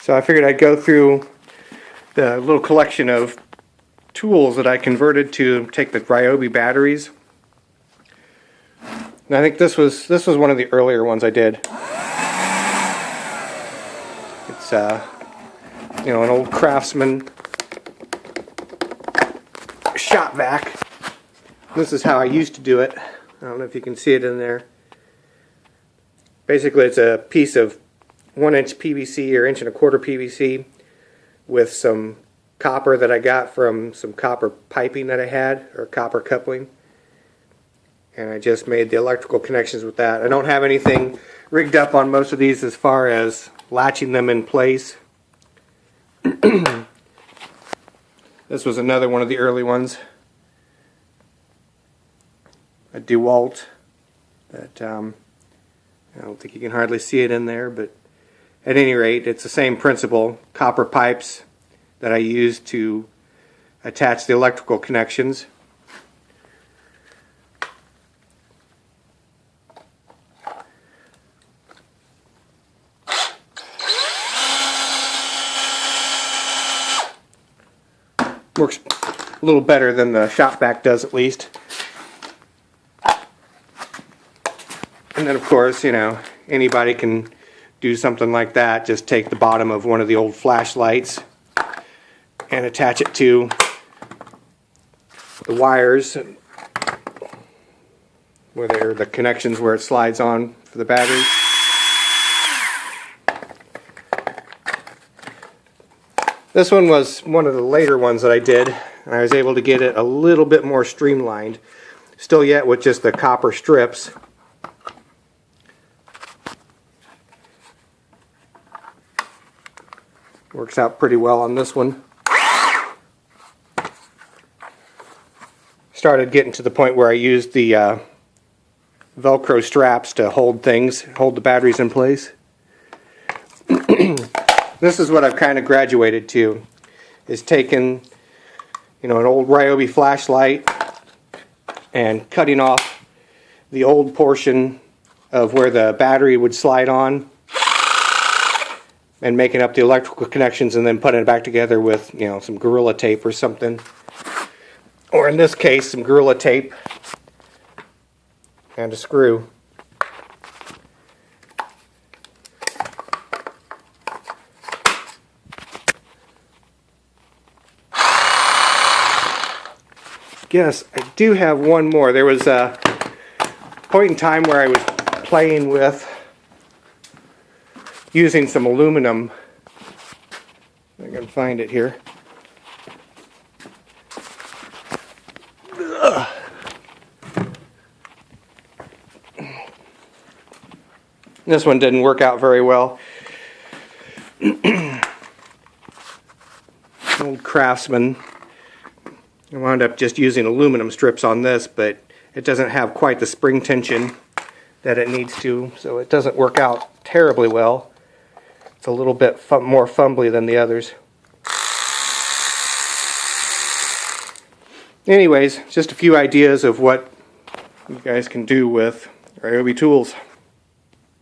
So I figured I'd go through the little collection of tools that I converted to take the ryobi batteries. And I think this was one of the earlier ones I did. It's you know, an old Craftsman shop vac. This is how I used to do it. I don't know if you can see it in there. Basically, it's a piece of 1-inch PVC or 1.25-inch PVC with some copper that I got from some copper piping that I had, or copper coupling. And I just made the electrical connections with that. I don't have anything rigged up on most of these as far as latching them in place. This was another one of the early ones. A Dewalt that I don't think you can hardly see it in there, but at any rate, it's the same principle. Copper pipes that I use to attach the electrical connections. Works a little better than the shop vac does, at least. And then, of course, you know, anybody can do something like that. Just take the bottom of one of the old flashlights and attach it to the wires where they're the connections where it slides on for the battery. This one was one of the later ones that I did, and I was able to get it a little bit more streamlined. Still yet with just the copper strips. Works out pretty well on this one. Started getting to the point where I used the Velcro straps to hold the batteries in place. This is what I've kind of graduated to, is taking, you know, an old ryobi flashlight and cutting off the old portion of where the battery would slide on, and making up the electrical connections, and then putting it back together with, you know, some Gorilla Tape or something. Or in this case, some Gorilla Tape and a screw. Yes, I do have one more. There was a point in time where I was playing with using some aluminum. I can find it here. Ugh. This one didn't work out very well. Old Craftsman. I wound up just using aluminum strips on this, but it doesn't have quite the spring tension that it needs to, so it doesn't work out terribly well. It's a little bit more fumbly than the others. Anyways, just a few ideas of what you guys can do with ryobi tools.